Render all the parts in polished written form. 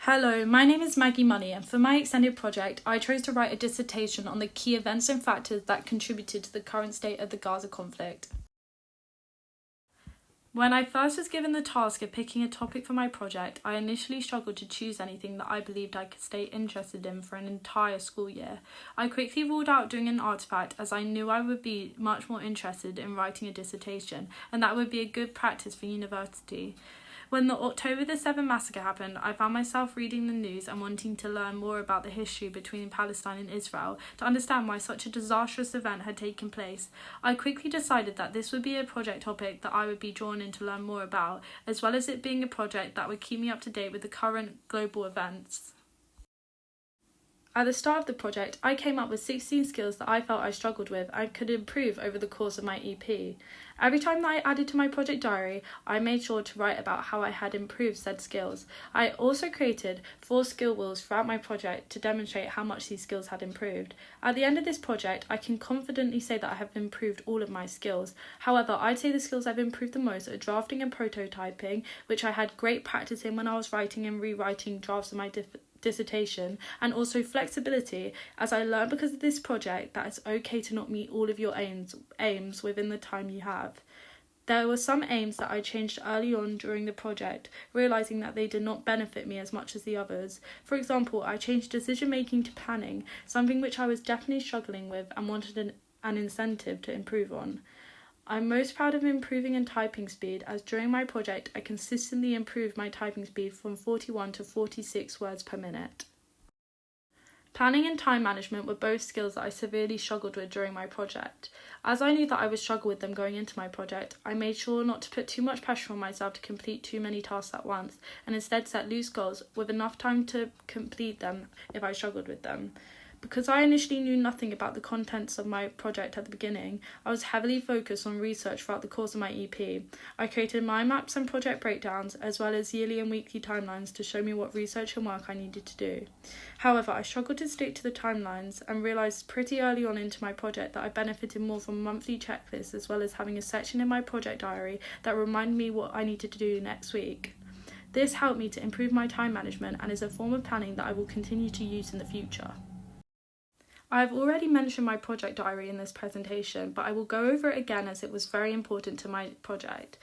Hello, my name is Maggie Money, and for my extended project, I chose to write a dissertation on the key events and factors that contributed to the current state of the Gaza conflict. When I first was given the task of picking a topic for my project, I initially struggled to choose anything that I believed I could stay interested in for an entire school year. I quickly ruled out doing an artifact as I knew I would be much more interested in writing a dissertation, and that would be a good practice for university. When the October the 7th massacre happened, I found myself reading the news and wanting to learn more about the history between Palestine and Israel to understand why such a disastrous event had taken place. I quickly decided that this would be a project topic that I would be drawn in to learn more about, as well as it being a project that would keep me up to date with the current global events. At the start of the project, I came up with 16 skills that I felt I struggled with and could improve over the course of my EP. Every time that I added to my project diary, I made sure to write about how I had improved said skills. I also created 4 skill wheels throughout my project to demonstrate how much these skills had improved. At the end of this project, I can confidently say that I have improved all of my skills. However, I'd say the skills I've improved the most are drafting and prototyping, which I had great practice in when I was writing and rewriting drafts of my dissertation, and also flexibility, as I learned because of this project that it's okay to not meet all of your aims within the time you have. There were some aims that I changed early on during the project, realising that they did not benefit me as much as the others. For example, I changed decision making to planning, something which I was definitely struggling with and wanted an incentive to improve on. I'm most proud of improving in typing speed, as during my project I consistently improved my typing speed from 41 to 46 words per minute. Planning and time management were both skills that I severely struggled with during my project. As I knew that I would struggle with them going into my project, I made sure not to put too much pressure on myself to complete too many tasks at once, and instead set loose goals with enough time to complete them if I struggled with them. Because I initially knew nothing about the contents of my project at the beginning, I was heavily focused on research throughout the course of my EP. I created mind maps and project breakdowns, as well as yearly and weekly timelines to show me what research and work I needed to do. However, I struggled to stick to the timelines and realised pretty early on into my project that I benefited more from monthly checklists, as well as having a section in my project diary that reminded me what I needed to do next week. This helped me to improve my time management and is a form of planning that I will continue to use in the future. I have already mentioned my project diary in this presentation, but I will go over it again as it was very important to my project.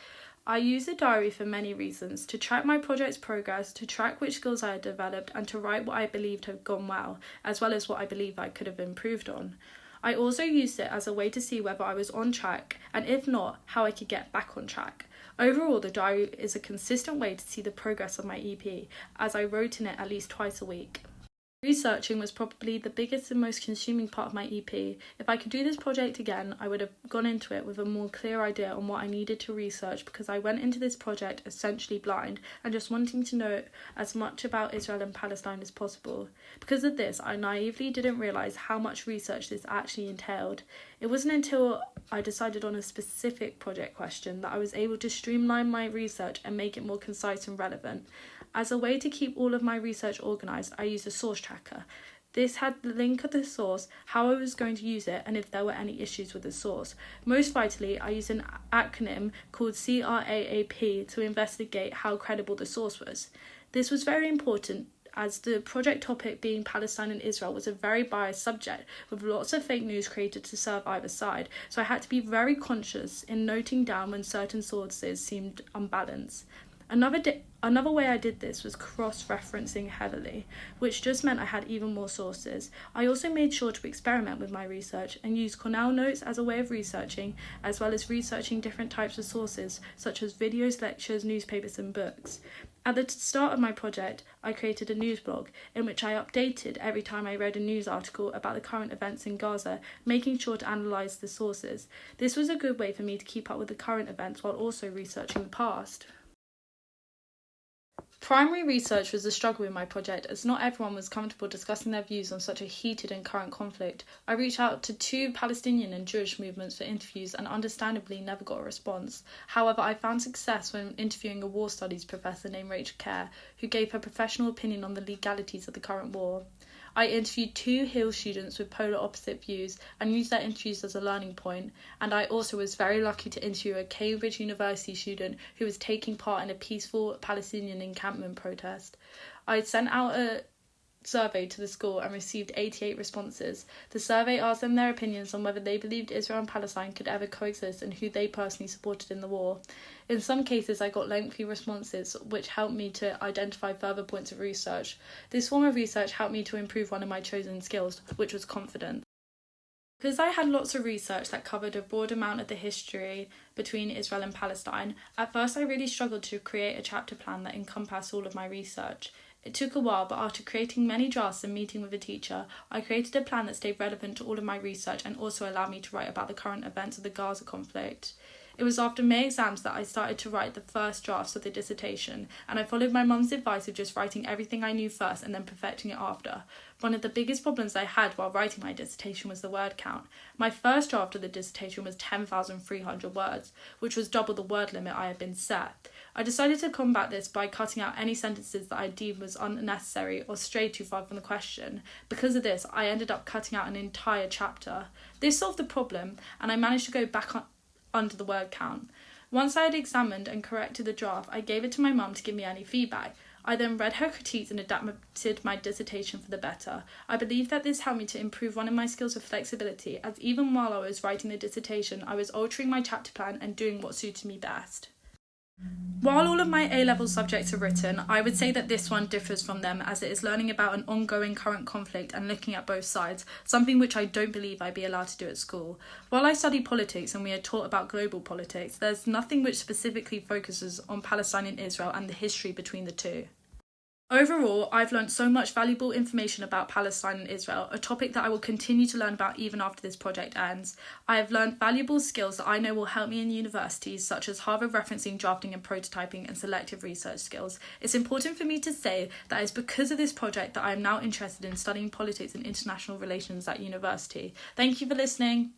I use the diary for many reasons: to track my project's progress, to track which skills I had developed, and to write what I believed had gone well, as well as what I believe I could have improved on. I also used it as a way to see whether I was on track, and if not, how I could get back on track. Overall, the diary is a consistent way to see the progress of my EP, as I wrote in it at least twice a week. Researching was probably the biggest and most consuming part of my EP. If I could do this project again, I would have gone into it with a more clear idea on what I needed to research, because I went into this project essentially blind and just wanting to know as much about Israel and Palestine as possible. Because of this, I naively didn't realise how much research this actually entailed. It wasn't until I decided on a specific project question that I was able to streamline my research and make it more concise and relevant. As a way to keep all of my research organised, I used a source tracker. This had the link of the source, how I was going to use it, and if there were any issues with the source. Most vitally, I used an acronym called CRAAP to investigate how credible the source was. This was very important, as the project topic being Palestine and Israel was a very biased subject, with lots of fake news created to serve either side, so I had to be very conscious in noting down when certain sources seemed unbalanced. Another way I did this was cross-referencing heavily, which just meant I had even more sources. I also made sure to experiment with my research and use Cornell Notes as a way of researching, as well as researching different types of sources, such as videos, lectures, newspapers, and books. At the start of my project, I created a news blog in which I updated every time I read a news article about the current events in Gaza, making sure to analyse the sources. This was a good way for me to keep up with the current events while also researching the past. Primary research was a struggle in my project, as not everyone was comfortable discussing their views on such a heated and current conflict. I reached out to 2 Palestinian and Jewish movements for interviews and understandably never got a response. However, I found success when interviewing a war studies professor named Rachel Kerr, who gave her professional opinion on the legalities of the current war. I interviewed 2 Hill students with polar opposite views and used their interviews as a learning point, and I also was very lucky to interview a Cambridge University student who was taking part in a peaceful Palestinian encampment protest. I sent out a survey to the school and received 88 responses. The survey asked them their opinions on whether they believed Israel and Palestine could ever coexist and who they personally supported in the war. In some cases, I got lengthy responses, which helped me to identify further points of research. This form of research helped me to improve one of my chosen skills, which was confidence. Because I had lots of research that covered a broad amount of the history between Israel and Palestine, at first I really struggled to create a chapter plan that encompassed all of my research. It took a while, but after creating many drafts and meeting with a teacher, I created a plan that stayed relevant to all of my research and also allowed me to write about the current events of the Gaza conflict. It was after May exams that I started to write the first drafts of the dissertation, and I followed my mum's advice of just writing everything I knew first and then perfecting it after. One of the biggest problems I had while writing my dissertation was the word count. My first draft of the dissertation was 10,300 words, which was double the word limit I had been set. I decided to combat this by cutting out any sentences that I deemed was unnecessary or strayed too far from the question. Because of this, I ended up cutting out an entire chapter. This solved the problem, and I managed to go back under the word count. Once I had examined and corrected the draft, I gave it to my mum to give me any feedback. I then read her critiques and adapted my dissertation for the better. I believe that this helped me to improve one of my skills of flexibility, as even while I was writing the dissertation, I was altering my chapter plan and doing what suited me best. While all of my A-level subjects are written, I would say that this one differs from them as it is learning about an ongoing current conflict and looking at both sides, something which I don't believe I'd be allowed to do at school. While I study politics and we are taught about global politics, there's nothing which specifically focuses on Palestine and Israel and the history between the two. Overall, I've learned so much valuable information about Palestine and Israel, a topic that I will continue to learn about even after this project ends. I have learned valuable skills that I know will help me in universities, such as Harvard referencing, drafting and prototyping, and selective research skills. It's important for me to say that it's because of this project that I am now interested in studying politics and international relations at university. Thank you for listening.